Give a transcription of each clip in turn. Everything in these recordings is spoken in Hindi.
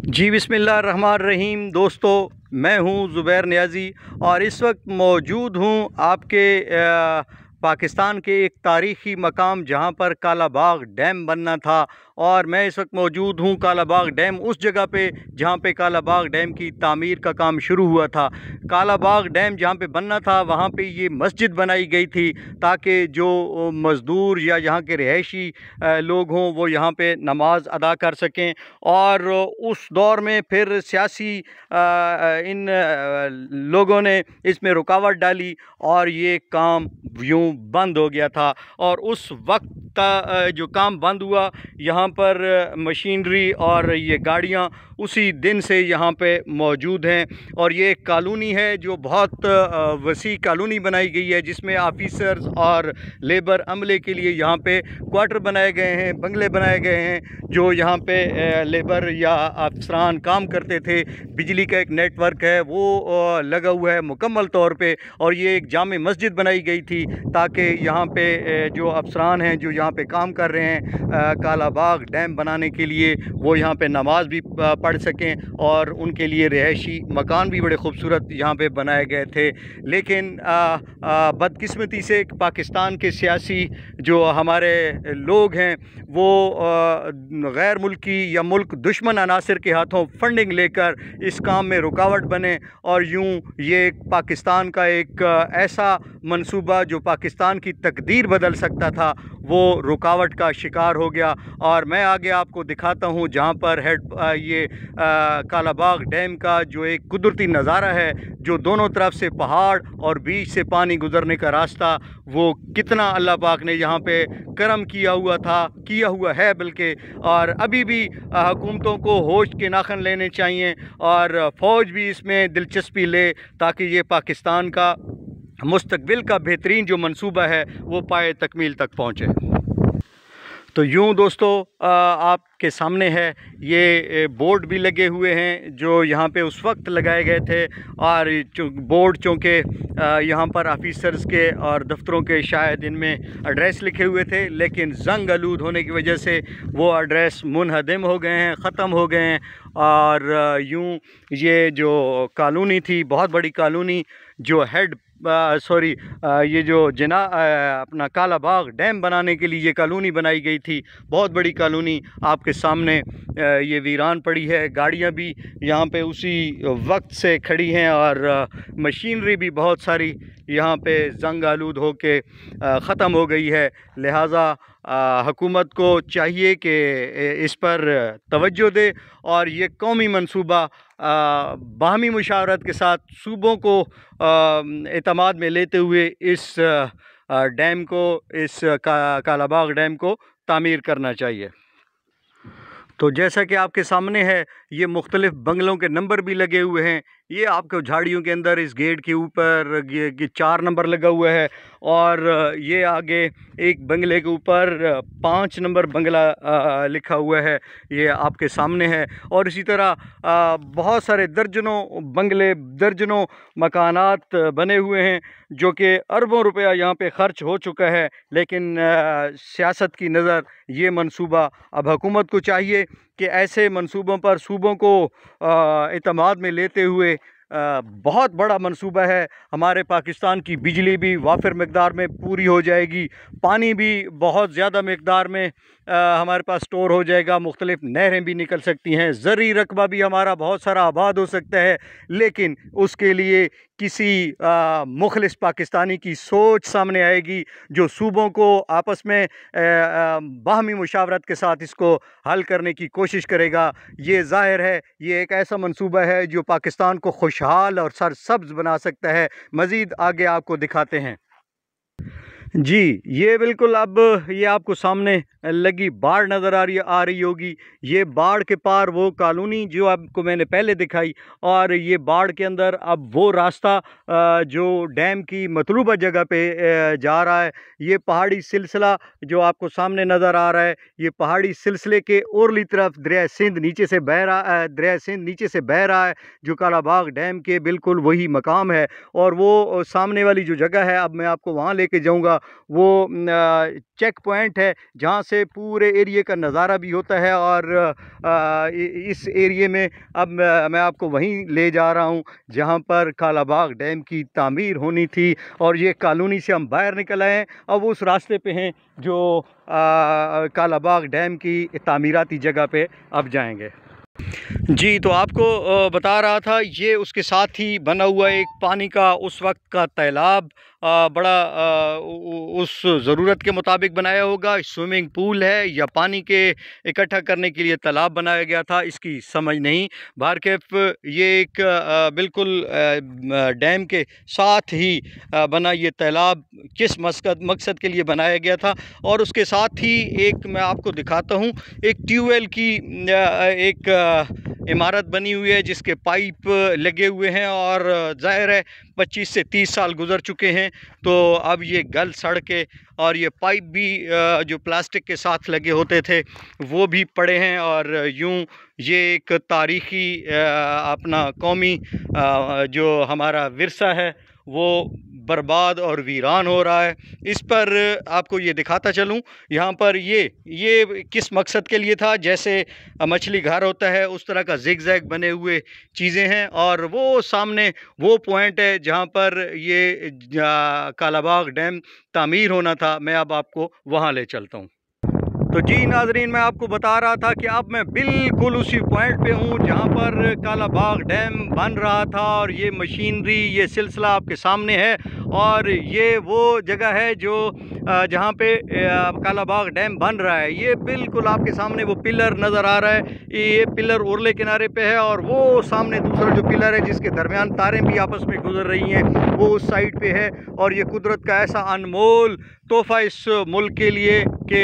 जी बिस्मिल्लाहिर्रहमानिर्रहीम। दोस्तों, मैं हूं ज़ुबैर नियाज़ी और इस वक्त मौजूद हूं आपके पाकिस्तान के एक तारीख़ी मकाम जहां पर कालाबाग डैम बनना था। और मैं इस वक्त मौजूद हूं कालाबाग डैम उस जगह पे जहां पे कालाबाग डैम की तामीर का काम शुरू हुआ था। कालाबाग डैम जहां पे बनना था वहां पे ये मस्जिद बनाई गई थी ताकि जो मज़दूर या यहाँ के रिहायशी लोग हों वो यहाँ पे नमाज अदा कर सकें। और उस दौर में फिर सियासी इन लोगों ने इसमें रुकावट डाली और ये काम यूँ बंद हो गया था। और उस वक्त का जो काम बंद हुआ, यहाँ पर मशीनरी और ये गाड़ियाँ उसी दिन से यहाँ पे मौजूद हैं। और ये एक कॉलोनी है जो बहुत वसी कॉलोनी बनाई गई है, जिसमें ऑफिसर्स और लेबर अमले के लिए यहाँ पे क्वार्टर बनाए गए हैं, बंगले बनाए गए हैं, जो यहाँ पे लेबर या अफसरान काम करते थे। बिजली का एक नेटवर्क है वो लगा हुआ है मुकम्मल तौर पे। और ये एक जामे मस्जिद बनाई गई थी ताकि यहाँ पे जो अफसरान हैं जो यहाँ पे काम कर रहे हैं कालाबाग डैम बनाने के लिए, वो यहाँ पे नमाज भी पढ़ सकें और उनके लिए रिहायशी मकान भी बड़े खूबसूरत यहाँ पे बनाए गए थे। लेकिन बदकिस्मती से पाकिस्तान के सियासी जो हमारे लोग हैं वो गैर मुल्की या मुल्क दुश्मन अनासर के हाथों फंडिंग लेकर इस काम में रुकावट बने और यूँ ये पाकिस्तान का एक ऐसा मंसूबा जो पाकिस्तान की तकदीर बदल सकता था वो रुकावट का शिकार हो गया। और मैं आगे आपको दिखाता हूँ जहाँ पर ये कालाबाग डैम का जो एक कुदरती नज़ारा है, जो दोनों तरफ से पहाड़ और बीच से पानी गुज़रने का रास्ता, वो कितना अल्लाह पाक ने यहाँ पे करम किया हुआ है बल्कि। और अभी भी हुकूमतों को होश के नाखन लेने चाहिए और फ़ौज भी इसमें दिलचस्पी ले ताकि ये पाकिस्तान का मुस्तकबिल का बेहतरीन जो मंसूबा है वो पाए तकमील तक पहुँचे। तो यूँ दोस्तों आपके सामने है ये बोर्ड भी लगे हुए हैं जो यहाँ पे उस वक्त लगाए गए थे। और बोर्ड चूँकि यहाँ पर ऑफिसर्स के और दफ्तरों के शायद इनमें एड्रेस लिखे हुए थे, लेकिन जंग आलूद होने की वजह से वो एड्रेस मुनहदम हो गए हैं, ख़त्म हो गए हैं। और यूँ ये जो कॉलोनी थी, बहुत बड़ी कॉलोनी जो ये जो अपना कालाबाग डैम बनाने के लिए ये कॉलोनी बनाई गई थी, बहुत बड़ी कॉलोनी आपके सामने ये वीरान पड़ी है। गाड़ियाँ भी यहाँ पे उसी वक्त से खड़ी हैं और मशीनरी भी बहुत सारी यहाँ पे जंग आलूद हो के ख़त्म हो गई है। लिहाजा हुकूमत को चाहिए कि इस पर तवज्जो दे और ये कौमी मंसूबा बाहमी मुशावरत के साथ सूबों को एतमाद में लेते हुए इस डैम को, इस कालाबाग डैम को तामीर करना चाहिए। तो जैसा कि आपके सामने है ये मुख्तलिफ़ बंगलों के नंबर भी लगे हुए हैं। ये आपको झाड़ियों के अंदर इस गेट के ऊपर ये 4 नंबर लगा हुआ है और ये आगे एक बंगले के ऊपर 5 नंबर बंगला लिखा हुआ है, ये आपके सामने है। और इसी तरह बहुत सारे दर्जनों बंगले, दर्जनों मकानात बने हुए हैं जो कि अरबों रुपया यहाँ पे ख़र्च हो चुका है। लेकिन सियासत की नज़र ये मंसूबा, अब हुकूमत को चाहिए कि ऐसे मंसूबों पर सूबों को एतमाद में लेते हुए, बहुत बड़ा मंसूबा है। हमारे पाकिस्तान की बिजली भी वाफिर मकदार में पूरी हो जाएगी, पानी भी बहुत ज़्यादा मकदार में हमारे पास स्टोर हो जाएगा, मुख्तलिफ़ नहरें भी निकल सकती हैं, ज़रूरी रकबा भी हमारा बहुत सारा आबाद हो सकता है। लेकिन उसके लिए किसी मुखलिस पाकिस्तानी की सोच सामने आएगी जो सूबों को आपस में बाहमी मुशावरत के साथ इसको हल करने की कोशिश करेगा। ये ज़ाहिर है ये एक ऐसा मंसूबा है जो पाकिस्तान को खुशहाल और सरसब्ज़ बना सकता है। मज़ीद आगे आपको दिखाते हैं। जी, ये बिल्कुल अब ये आपको सामने लगी बाढ़ नज़र आ रही होगी। ये बाढ़ के पार वो कॉलोनी जो आपको मैंने पहले दिखाई, और ये बाढ़ के अंदर अब वो रास्ता जो डैम की मतलूबा जगह पे जा रहा है। ये पहाड़ी सिलसिला जो आपको सामने नज़र आ रहा है, ये पहाड़ी सिलसिले के ओरली तरफ दरिया सिंध नीचे से बह रहा है जो कालाबाग डैम के बिल्कुल वही मकाम है। और वो सामने वाली जो जगह है, अब मैं आपको वहाँ लेके जाऊँगा वो चेक पॉइंट है जहाँ से पूरे एरिए का नज़ारा भी होता है। और इस एरिए में अब मैं आपको वहीं ले जा रहा हूँ जहाँ पर कालाबाग डैम की तामीर होनी थी। और ये कॉलोनी से हम बाहर निकल आए हैं, अब उस रास्ते पे हैं जो कालाबाग डैम की तामीराती जगह पे अब जाएंगे। जी, तो आपको बता रहा था ये उसके साथ ही बना हुआ एक पानी का उस वक्त का तालाब, बड़ा उस ज़रूरत के मुताबिक बनाया होगा। स्विमिंग पूल है या पानी के इकट्ठा करने के लिए तालाब बनाया गया था, इसकी समझ नहीं। बहरकैफ ये एक बिल्कुल डैम के साथ ही बना ये तालाब किस मकसद के लिए बनाया गया था। और उसके साथ ही एक मैं आपको दिखाता हूँ, एक ट्यूबवेल की एक इमारत बनी हुई है जिसके पाइप लगे हुए हैं। और जाहिर है 25 से 30 साल गुजर चुके हैं, तो अब ये गल सड़ के और ये पाइप भी जो प्लास्टिक के साथ लगे होते थे वो भी पड़े हैं। और यूं ये एक तारीख़ी अपना कौमी जो हमारा विरसा है वो बर्बाद और वीरान हो रहा है। इस पर आपको ये दिखाता चलूँ, यहाँ पर ये किस मकसद के लिए था। जैसे मछली घर होता है उस तरह का जिग जैग बने हुए चीज़ें हैं। और वो सामने वो पॉइंट है जहाँ पर ये कालाबाग डैम तामीर होना था। मैं अब आपको वहाँ ले चलता हूँ। तो जी नाजरीन, मैं आपको बता रहा था कि अब मैं बिल्कुल उसी पॉइंट पे हूँ जहाँ पर कालाबाग डैम बन रहा था। और ये मशीनरी, ये सिलसिला आपके सामने है। और ये वो जगह है जो जहाँ पे कालाबाग डैम बन रहा है। ये बिल्कुल आपके सामने वो पिलर नज़र आ रहा है, ये पिलर उरले किनारे पे है। और वो सामने दूसरा जो पिलर है जिसके दरमियान तारें भी आपस में गुजर रही हैं वो उस साइड पे है। और ये कुदरत का ऐसा अनमोल तोहफ़ा इस मुल्क के लिए कि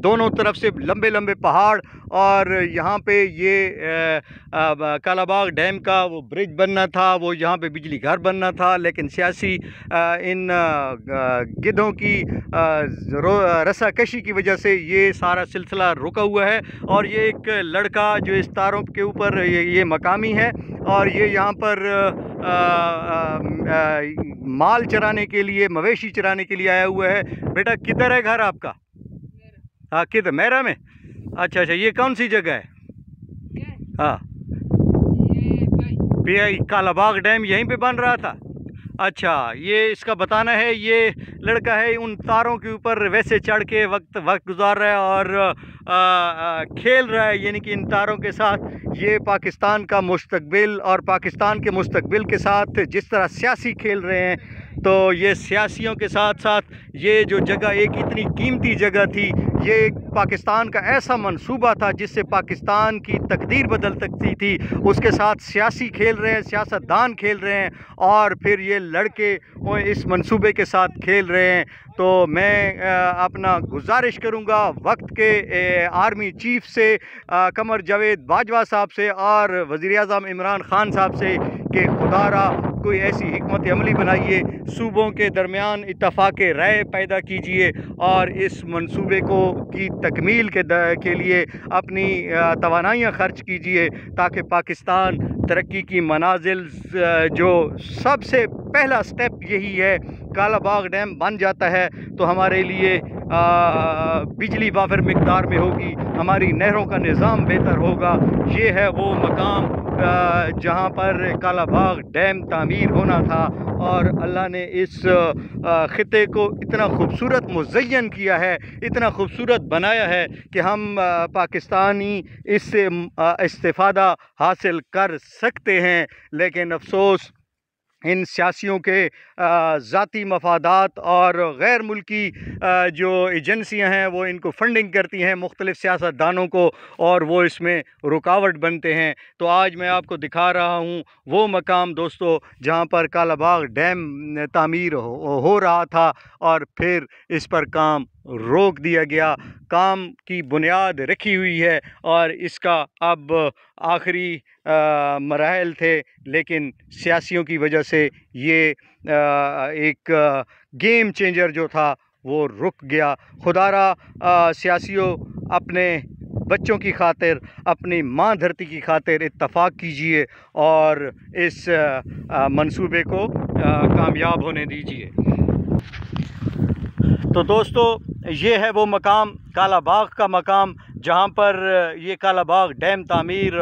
दोनों तरफ से लंबे लंबे पहाड़। और यहाँ पे ये कालाबाग डैम का वो ब्रिज बनना था, वो यहाँ पे बिजली घर बनना था। लेकिन सियासी इन गिद्धों की रस्साकशी की वजह से ये सारा सिलसिला रुका हुआ है। और ये एक लड़का जो इस तारों के ऊपर ये मकामी है और ये यहाँ पर माल चराने के लिए, मवेशी चराने के लिए आया हुआ है। बेटा किधर है घर आपका? हाँ, किधर? मेरा में? अच्छा अच्छा, ये कौन सी जगह है? हाँ, पीआई कालाबाग डैम यहीं पे बन रहा था। अच्छा, ये इसका बताना है, ये लड़का है उन तारों के ऊपर वैसे चढ़ के वक्त गुजार रहा है और खेल रहा है, यानी कि इन तारों के साथ। ये पाकिस्तान का मुस्तकबिल और पाकिस्तान के मुस्तकबिल के साथ जिस तरह सियासी खेल रहे हैं, तो ये सियासियों के साथ साथ ये जो जगह एक इतनी कीमती जगह थी, ये पाकिस्तान का ऐसा मंसूबा था जिससे पाकिस्तान की तकदीर बदल सकती थी, उसके साथ सियासी खेल रहे हैं, सियासतदान खेल रहे हैं और फिर ये लड़के इस मंसूबे के साथ खेल रहे हैं। तो मैं अपना गुजारिश करूंगा वक्त के आर्मी चीफ से, कमर जावेद बाजवा साहब से और वज़ीर-ए-आज़म इमरान खान साहब से कि खुदारा कोई ऐसी हिकमत अमली बनाइए, सूबों के दरमियान इत्तफ़ाक़ राय पैदा कीजिए और इस मंसूबे को की तकमील के लिए अपनी तवानाइयाँ खर्च कीजिए ताकि पाकिस्तान तरक्की की मनाजिल, जो सबसे पहला स्टेप यही है, कालाबाग डैम बन जाता है तो हमारे लिए बिजली वाफर मिकदार में होगी, हमारी नहरों का निज़ाम बेहतर होगा। ये है वो मकाम जहाँ पर कालाबाग डैम तामीर होना था। और अल्लाह ने इस ख़िते को इतना खूबसूरत मुज़य्यन किया है, इतना खूबसूरत बनाया है कि हम पाकिस्तानी इससे इस्तिफ़ादा हासिल कर सकते हैं। लेकिन अफसोस इन सियासियों के ज़ाती मफादात और गैर मुल्की जो एजेंसियां हैं वो इनको फंडिंग करती हैं मुख्तलिफ़ सियासतदानों को और वो इसमें रुकावट बनते हैं। तो आज मैं आपको दिखा रहा हूँ वो मकाम दोस्तों जहाँ पर कालाबाग डैम तामीर हो रहा था और फिर इस पर काम रोक दिया गया। काम की बुनियाद रखी हुई है और इसका अब आखिरी मराहल थे, लेकिन सियासियों की वजह से ये एक गेम चेंजर जो था वो रुक गया। खुदारा सियासियों अपने बच्चों की खातिर, अपनी माँ धरती की खातिर इत्तफ़ाक़ कीजिए और इस मंसूबे को कामयाब होने दीजिए। तो दोस्तों ये है वो मकाम, काला बाग का मकाम, जहाँ पर ये काला बाग डैम तामीर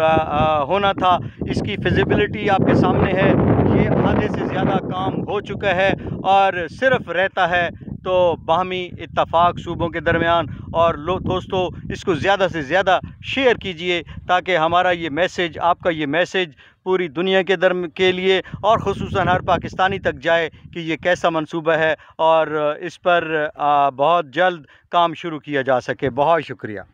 होना था। इसकी फिजिबिलिटी आपके सामने है। ये आधे से ज़्यादा काम हो चुका है और सिर्फ रहता है तो बाहमी इत्तफाक सूबों के दरमियान। और दोस्तों इसको ज़्यादा से ज़्यादा शेयर कीजिए ताकि हमारा ये मैसेज, आपका ये मैसेज पूरी दुनिया के लिए और ख़ुसूसन हर पाकिस्तानी तक जाए कि ये कैसा मंसूबा है और इस पर बहुत जल्द काम शुरू किया जा सके। बहुत शुक्रिया।